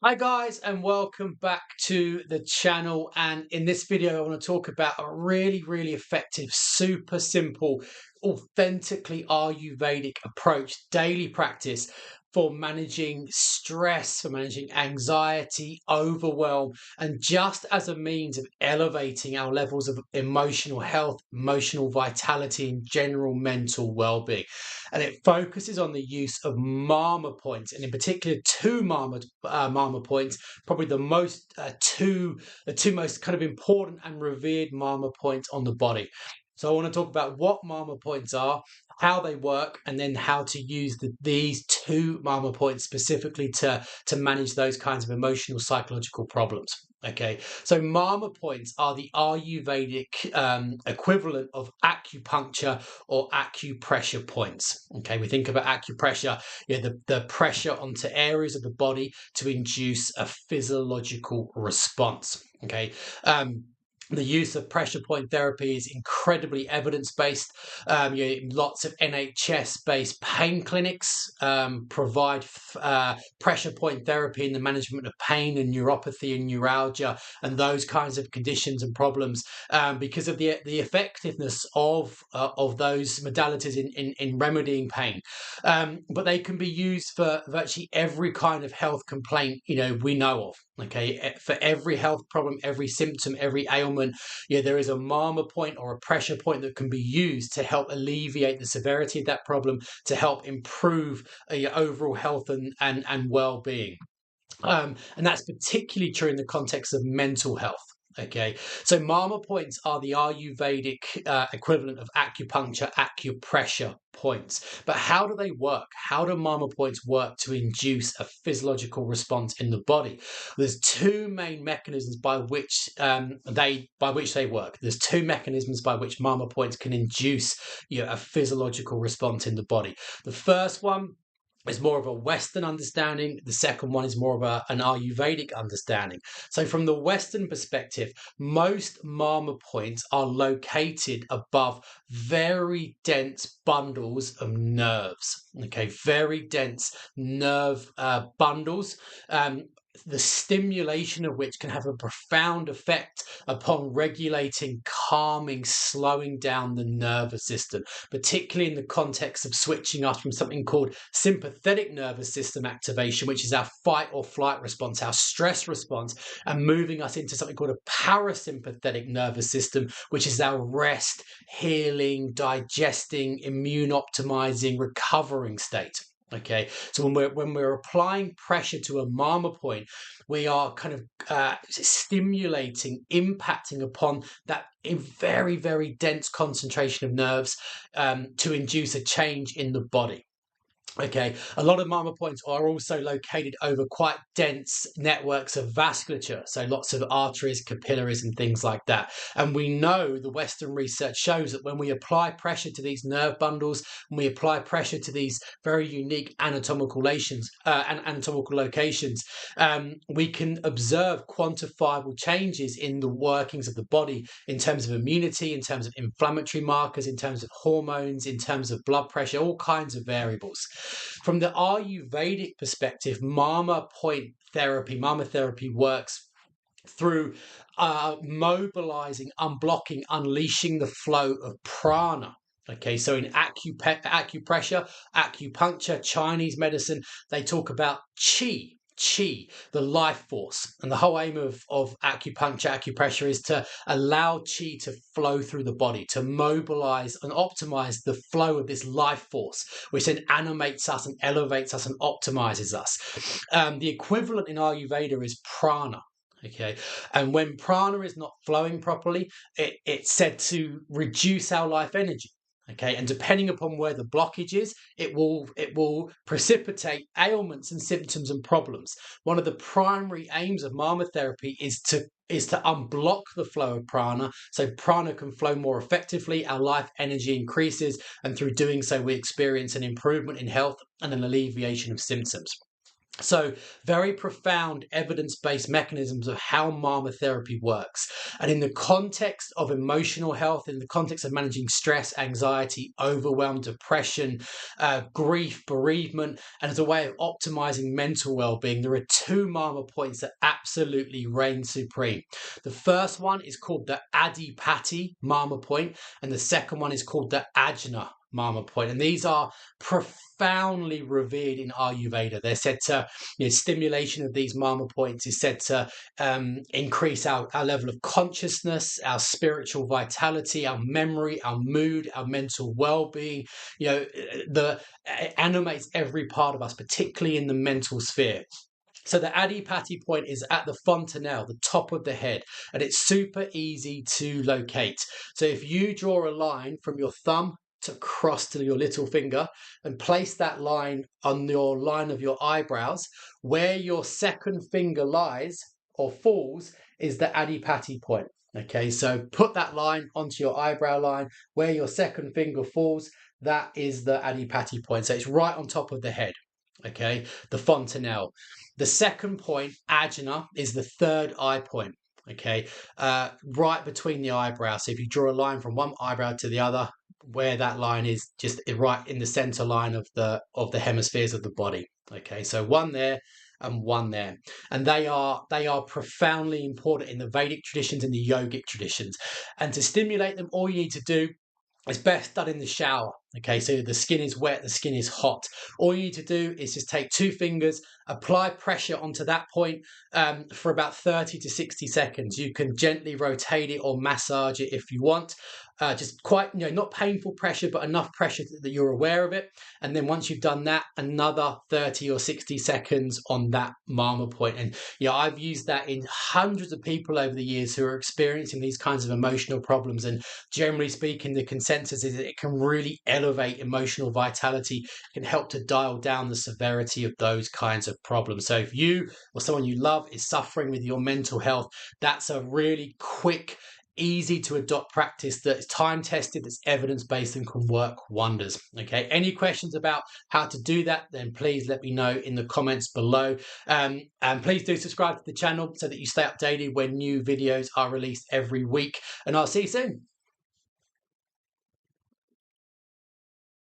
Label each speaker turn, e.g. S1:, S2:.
S1: Hi guys, and welcome back to the channel. And in this video I want to talk about a really effective, super simple, authentically Ayurvedic approach, daily practice for managing stress, for managing anxiety, overwhelm, and just as a means of elevating our levels of emotional health, emotional vitality, and general mental well-being. And it focuses on the use of Marma points, and in particular two Marma points, probably the two most kind of important and revered Marma points on the body. So I want to talk about what Marma points are, how they work, and then how to use these two Marma points specifically to manage those kinds of emotional psychological problems. Okay, so Marma points are the Ayurvedic equivalent of acupuncture or acupressure points. Okay, we think about acupressure, the pressure onto areas of the body to induce a physiological response. Okay. The use of pressure point therapy is incredibly evidence-based. Lots of NHS-based pain clinics provide pressure point therapy in the management of pain and neuropathy and neuralgia and those kinds of conditions and problems because of the effectiveness of those modalities in remedying pain. But they can be used for virtually every kind of health complaint we know of. Okay, for every health problem, every symptom, every ailment, there is a Marma point or a pressure point that can be used to help alleviate the severity of that problem, to help improve your overall health and well-being. And that's particularly true in the context of mental health. Okay, so Marma points are the Ayurvedic equivalent of acupuncture, acupressure points. But how do they work? How do Marma points work to induce a physiological response in the body? There's two main mechanisms by which they work. There's two mechanisms by which Marma points can induce a physiological response in the body. The first one is more of a Western understanding. The second one is more of an Ayurvedic understanding. So from the Western perspective, most Marma points are located above very dense bundles of nerves. Okay, very dense nerve bundles. The stimulation of which can have a profound effect upon regulating, calming, slowing down the nervous system, particularly in the context of switching us from something called sympathetic nervous system activation, which is our fight or flight response, our stress response, and moving us into something called a parasympathetic nervous system, which is our rest, healing, digesting, immune optimizing, recovering state. Okay, so when we're applying pressure to a Marma point, we are kind of stimulating, impacting upon that very dense concentration of nerves to induce a change in the body. Okay, a lot of Marma points are also located over quite dense networks of vasculature, so lots of arteries, capillaries, and things like that. And we know the Western research shows that when we apply pressure to these nerve bundles, when we apply pressure to these very unique anatomical locations, we can observe quantifiable changes in the workings of the body in terms of immunity, in terms of inflammatory markers, in terms of hormones, in terms of blood pressure, all kinds of variables. From the Ayurvedic perspective, Marma therapy works through mobilizing, unblocking, unleashing the flow of prana. Okay, so in acupressure, acupuncture, Chinese medicine, they talk about qi, the life force. And the whole aim of acupuncture, acupressure is to allow qi to flow through the body, to mobilize and optimize the flow of this life force, which then animates us and elevates us and optimizes us. The equivalent in Ayurveda is prana. Okay, and when prana is not flowing properly, it's said to reduce our life energy. Okay, and depending upon where the blockage is, it will precipitate ailments and symptoms and problems. One of the primary aims of Marma therapy is to unblock the flow of prana, so prana can flow more effectively, our life energy increases, and through doing so we experience an improvement in health and an alleviation of symptoms. So, very profound evidence-based mechanisms of how Marma therapy works. And in the context of emotional health, in the context of managing stress, anxiety, overwhelm, depression, grief, bereavement, and as a way of optimizing mental well-being, there are two Marma points that absolutely reign supreme. The first one is called the Adipati Marma point, and the second one is called the Ajna Marma point. And these are profoundly revered in Ayurveda. They're said to, stimulation of these Marma points is said to increase our level of consciousness, our spiritual vitality, our memory, our mood, our mental well-being. It animates every part of us, particularly in the mental sphere. So the Adipati point is at the fontanelle, the top of the head, and it's super easy to locate. So if you draw a line from your thumb to cross to your little finger and place that line on your line of your eyebrows, where your second finger lies or falls is the Adipati point. Okay, so put that line onto your eyebrow line. Where your second finger falls, that is the Adipati point. So it's right on top of the head. Okay, the fontanelle. The second point, Ajna, is the third eye point. Okay, right between the eyebrows. So if you draw a line from one eyebrow to the other, where that line is just right in the center line of the hemispheres of the body. Okay, so one there and one there, and they are profoundly important in the Vedic traditions and the yogic traditions. And to stimulate them, all you need to do, it's best done in the shower. Okay, so the skin is wet, the skin is hot. All you need to do is just take two fingers, apply pressure onto that point for about 30 to 60 seconds. You can gently rotate it or massage it if you want. Just quite, not painful pressure, but enough pressure that you're aware of it. And then once you've done that, another 30 or 60 seconds on that Marma point. And I've used that in hundreds of people over the years who are experiencing these kinds of emotional problems. And generally speaking, the consensus is that it can really elevate emotional vitality, can help to dial down the severity of those kinds of problems. So if you or someone you love is suffering with your mental health, that's a really quick, easy to adopt practice that's time tested, that's evidence based, and can work wonders. Okay, any questions about how to do that, then please let me know in the comments below. And please do subscribe to the channel so that you stay updated when new videos are released every week. And I'll see you soon.